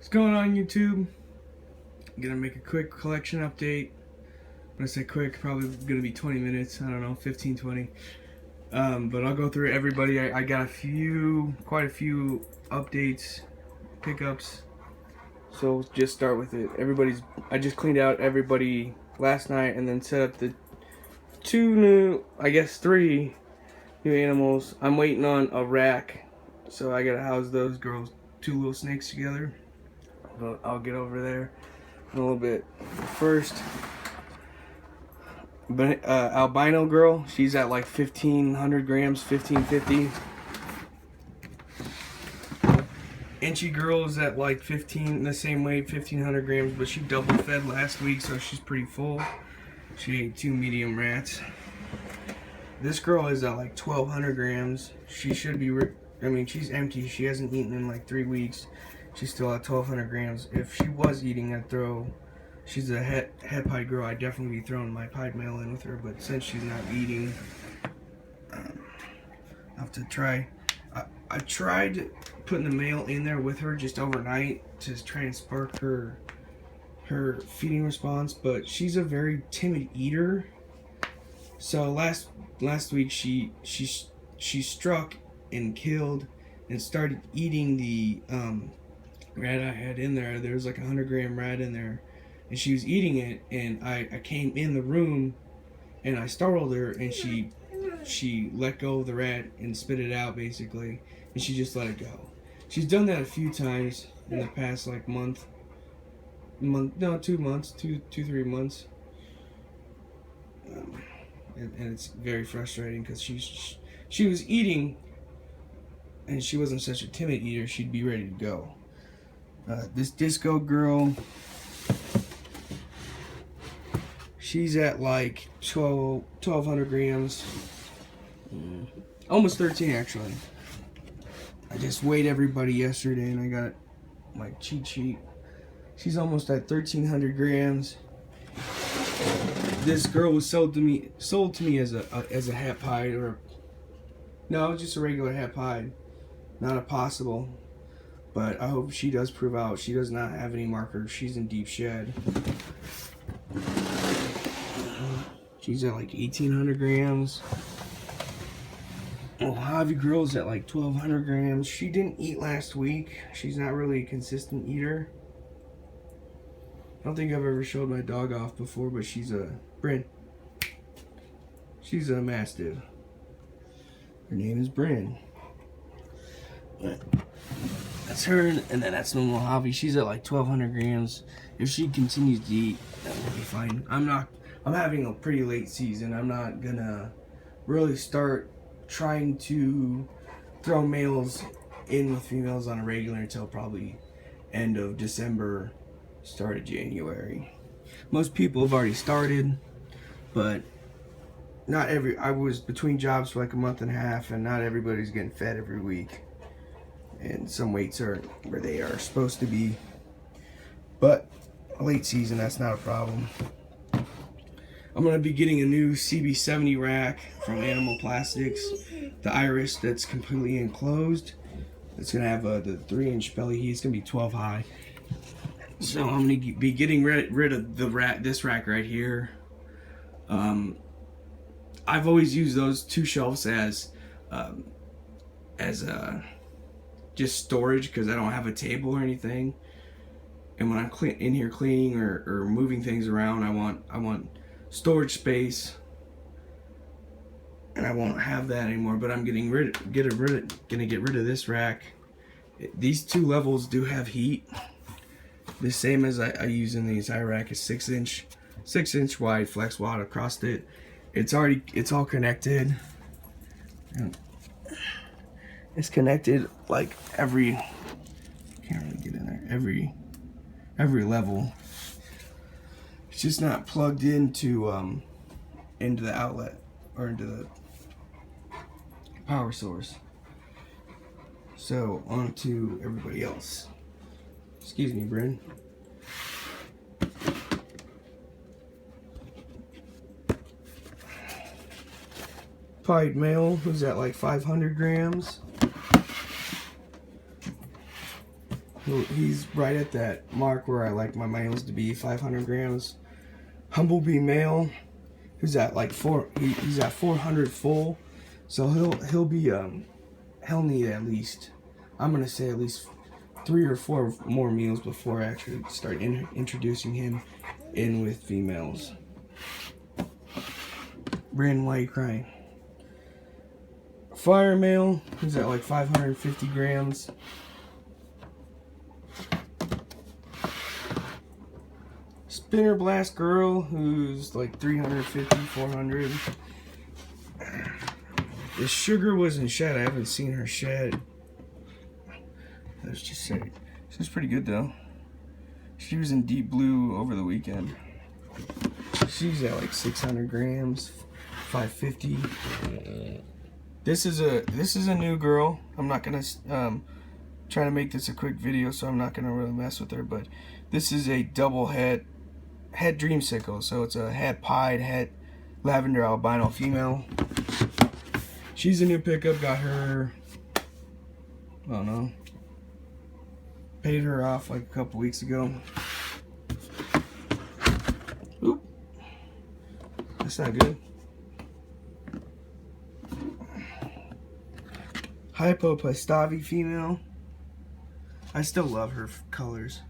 What's going on, YouTube? I'm gonna make a quick collection update. When I say quick, probably gonna be 20 minutes. I don't know, 15, 20. But I'll go through everybody. I got quite a few updates, pickups. So just start with it. I just cleaned out everybody last night and then set up the three new animals. I'm waiting on a rack, so I gotta house those girls, two little snakes together. But I'll get over there in a little bit. First, albino girl. She's at like 1,500 grams, 1,550. Inchy girl is at like 15, the same weight, 1,500 grams, but she double fed last week, so she's pretty full. She ate 2 medium rats. This girl is at like 1,200 grams. She should be, she's empty. She hasn't eaten in like 3 weeks. She's still at 1,200 grams. If she was eating, I'd throw, she's a het pied girl, I'd definitely be throwing my pied male in with her, but since she's not eating, I have to try. I tried putting the male in there with her just overnight to try and spark her feeding response, but she's a very timid eater. So last week she struck and killed and started eating the rat I had in there. There was like 100-gram rat in there, and she was eating it, and I came in the room and I startled her, and she let go of the rat and spit it out basically, and she just let it go. She's done that a few times in the past like 2 months, 3 months. And it's very frustrating because she was eating, and she wasn't such a timid eater. She'd be ready to go. This disco girl, she's at like 1,200 grams, almost 13 actually. I just weighed everybody yesterday and I got my cheat sheet. She's almost at 1,300 grams. This girl was sold to me as a het pied, or no, just a regular het pied, not a possible. But I hope she does prove out. She does not have any markers. She's in deep shed. She's at like 1,800 grams. Mojave girl's at like 1,200 grams. She didn't eat last week. She's not really a consistent eater. I don't think I've ever showed my dog off before, but she's a Bryn. She's a Mastiff. Her name is Bryn. That's her, and then that's the Mojave. She's at like 1,200 grams. If she continues to eat, that will be fine. I'm having a pretty late season. I'm not gonna really start trying to throw males in with females on a regular until probably end of December, start of January. Most people have already started, but I was between jobs for like a month and a half, and not everybody's getting fed every week. And some weights are where they are supposed to be. But late season, that's not a problem. I'm going to be getting a new CB70 rack from Animal Plastics. The Iris that's completely enclosed. It's going to have the 3-inch belly heat. It's going to be 12 high. So I'm going to be getting rid of this rack right here. I've always used those 2 shelves as just storage because I don't have a table or anything. And when I'm in here cleaning or moving things around, I want storage space, and I won't have that anymore. But I'm gonna get rid of this rack. These 2 levels do have heat, the same as I use in the entire rack. Is 6-inch wide flex wad across it. It's all connected. And it's connected like can't really get in there, every level. It's just not plugged into the outlet or into the power source. So on to everybody else. Excuse me, Bryn. Pied male, who's at like 500 grams. He's right at that mark where I like my males to be, 500 grams. Humblebee male, who's at like he's at 400 full, so he'll need at least, I'm gonna say at least 3 or 4 more meals before I actually start introducing him in with females. Brandon, why are you crying? Fire male, who's at like 550 grams. Spinner Blast girl, who's like 350, 400. The sugar wasn't shed. I haven't seen her shed. Let's just say she's pretty good though. She was in deep blue over the weekend. She's at like 600 grams, 550. This is a new girl. I'm not gonna try to make this a quick video, so I'm not gonna really mess with her. But this is a double het dreamsicle, so it's a het pied, het lavender albino female. She's a new pickup. Got her, I don't know, paid her off like a couple weeks ago. Oop, that's not good. Hypoplastavi female. I still love her colors.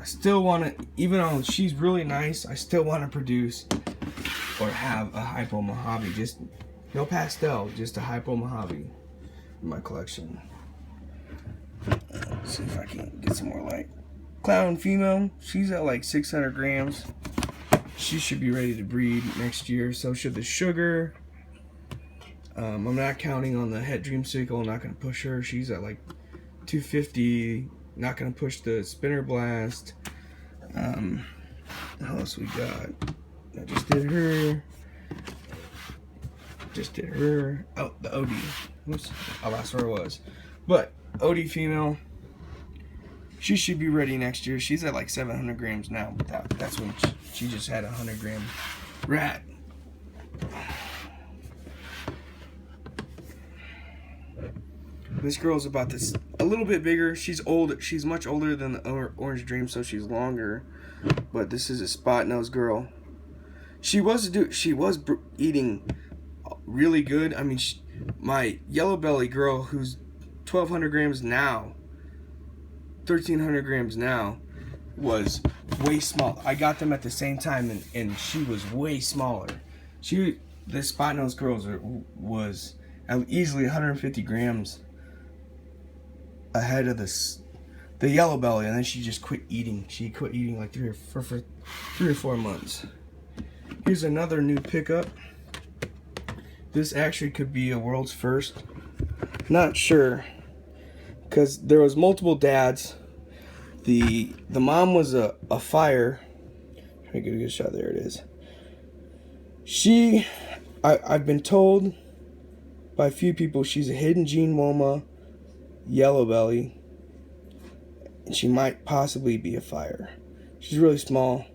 I still want to, even though she's really nice, I still want to produce or have a Hypo Mojave. Just no pastel, just a Hypo Mojave in my collection. Let's see if I can get some more light. Clown female, she's at like 600 grams. She should be ready to breed next year. So should the sugar. I'm not counting on the het dreamsicle. I'm not going to push her. She's at like 250. Not going to push the Spinner Blast. What else we got? I just did her. Oh, the OD. Oops. Oh, that's where it was. But OD female. She should be ready next year. She's at like 700 grams now. But that's when she just had a 100 gram rat. This girl's about this, a little bit bigger. She's old. She's much older than the Orange Dream, so she's longer. But this is a spot nose girl. She was eating really good. I mean, my yellow belly girl, who's 1,200 grams now, 1,300 grams now, was way small. I got them at the same time, and she was way smaller. This spot nose girl was easily 150 grams ahead of the yellow belly, and then she just quit eating. She quit eating like 3 or 4 months. Here's another new pickup. This actually could be a world's first. Not sure, because there was multiple dads. The mom was a fire. Try to get a good shot. There it is. I've been told by a few people she's a hidden gene Woma yellow belly, and she might possibly be a fire. She's really small,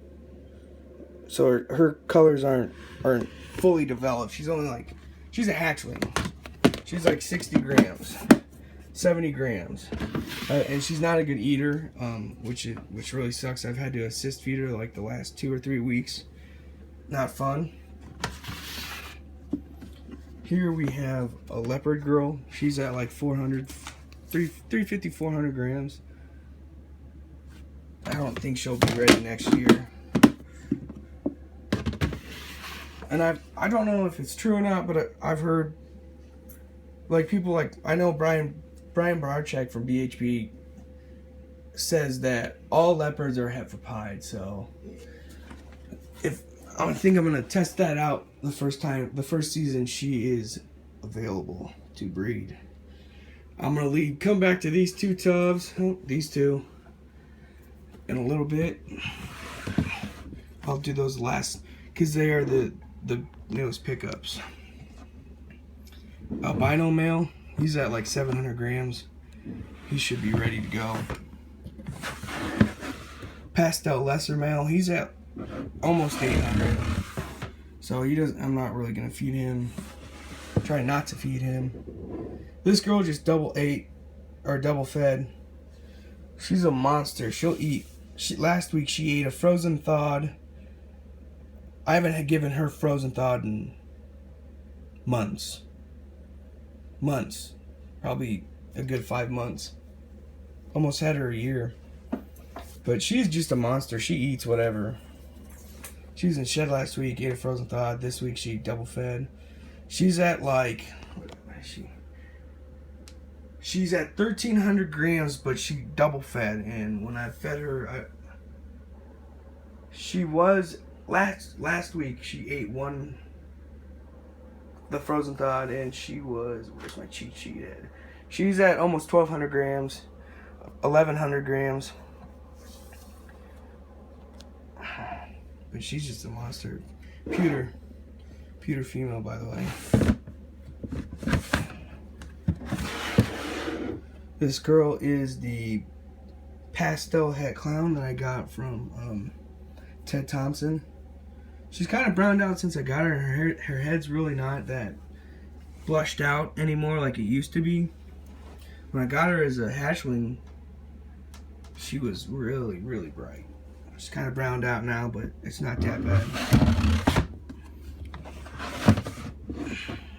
so her colors aren't fully developed. She's a hatchling. She's like 60 grams, 70 grams, and she's not a good eater, which really sucks. I've had to assist feed her like the last 2 or 3 weeks. Not fun. Here we have a leopard girl. She's at like 350, 400 grams. I don't think she'll be ready next year. And I don't know if it's true or not, but I've heard like people like, I know Brian Barczyk from BHP says that all leopards are het-for-pied, so I think I'm gonna test that out the first season she is available to breed. I'm gonna come back to these two tubs, these two, in a little bit. I'll do those last, because they are the newest pickups. Albino male, he's at like 700 grams. He should be ready to go. Pastel lesser male, he's at almost 800. So I'm not really gonna feed him. Try not to feed him. This girl just double ate or double fed. She's a monster. She'll eat. Last week she ate a frozen thawed. I haven't given her frozen thawed in months. Probably a good 5 months. Almost had her a year. But she's just a monster. She eats whatever. She was in shed last week, ate a frozen thawed. This week she double fed. She's at like, what is she? She's at 1,300 grams, but she double fed. And when I fed her, she was last week. She ate the frozen thawed, and she was, where's my cheat sheet at? She's at almost 1,200 grams, 1,100 grams. But she's just a monster. Pewter female, by the way. This girl is the pastel het clown that I got from Ted Thompson. She's kind of browned out since I got her. Her head's really not that blushed out anymore like it used to be. When I got her as a hatchling, she was really, really bright. She's kind of browned out now, but it's not that bad.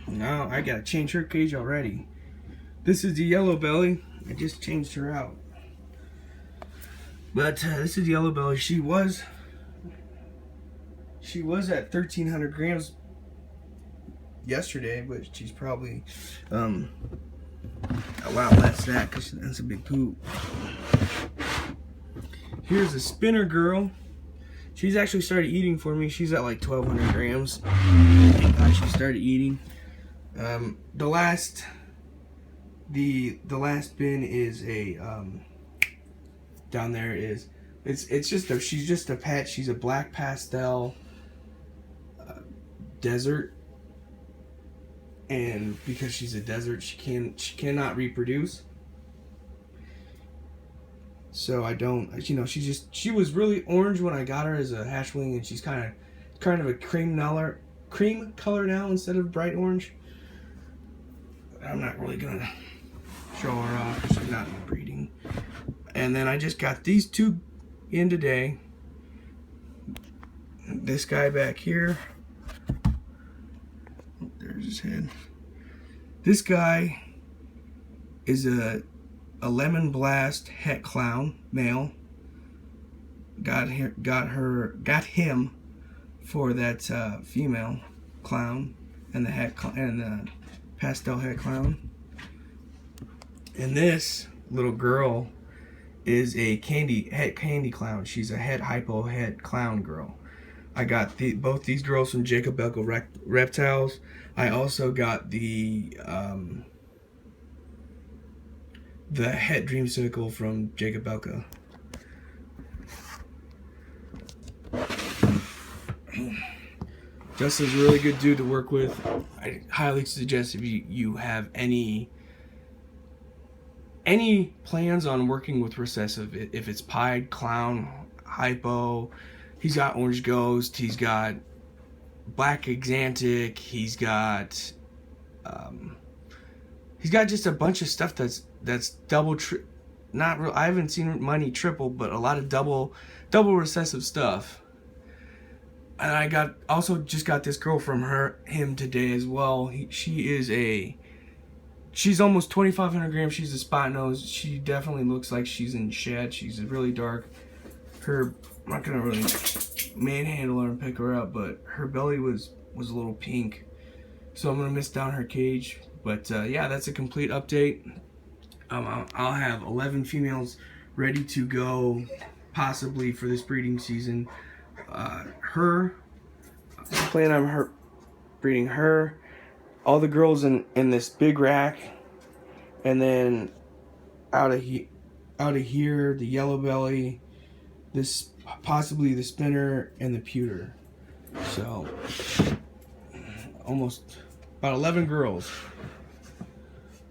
Now I gotta change her cage already. This is the yellow belly. I just changed her out. But this is the yellow belly. She was at 1,300 grams yesterday, but she's probably a lot less than that because that's a big poop. Here's a spinner girl. She's actually started eating for me. She's at like 1,200 grams. Thank God she started eating. The last bin is a down there is it's just she's just a pet. She's a black pastel desert, and because she's a desert, she cannot reproduce. So I don't, she was really orange when I got her as a hatchling, and she's kind of a cream color now instead of bright orange. I'm not really gonna show her off because she's not breeding. And then I just got these two in today. This guy back here. Oh, there's his head. This guy is a Lemon Blast Het Clown male. Got him for that female clown and the pastel het clown. And this little girl is a candy clown. She's a het hypo het clown girl. I got both these girls from Jacob Belko Reptiles. I also got the Het Dreamsicle from Jacob Belko. Justin's a really good dude to work with. I highly suggest if you have any plans on working with recessive, if it's pied, clown, hypo, he's got orange ghost, he's got black exantic, he's got just a bunch of stuff that's double I haven't seen money triple, but a lot of double recessive stuff. And I also just got this girl from him today as well. She's almost 2,500 grams. She's a spot nose. She definitely looks like she's in shed. She's really dark. I'm not gonna really manhandle her and pick her up, but her belly was a little pink, so I'm gonna mist down her cage. But yeah, that's a complete update. I'll have 11 females ready to go, possibly for this breeding season. I plan on breeding her, all the girls in this big rack, and then out of here the yellow belly, this possibly the spinner, and the pewter. So almost about 11 girls.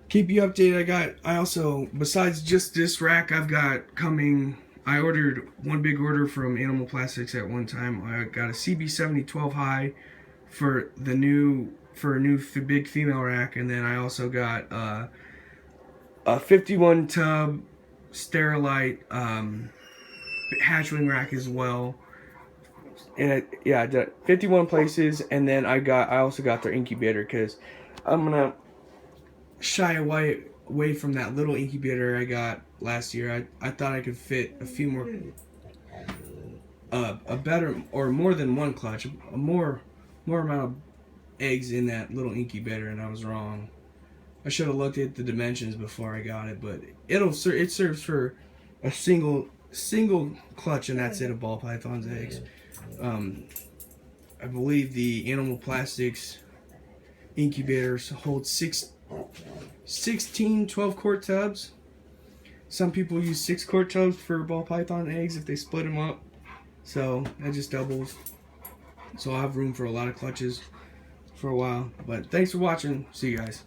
Keep you updated. I also, besides just this rack, I've got coming. I ordered one big order from Animal Plastics at one time. I got a CB70 12 high for a new big female rack, and then I also got a 51 tub Sterilite hatchling rack as well. And yeah, I did 51 places, and then I also got their incubator, because I'm gonna shy away from that little incubator I got last year. I thought I could fit a few more, a better or more than one clutch, a more amount of eggs in that little incubator, and I was wrong. I should have looked at the dimensions before I got it, but it serves for a single clutch, and that's it, of ball python's eggs. I believe the Animal Plastics incubators hold 16 12-quart tubs. Some people use 6-quart tubs for ball python eggs if they split them up, so that just doubles. So I'll have room for a lot of clutches for a while. But thanks for watching. See you guys.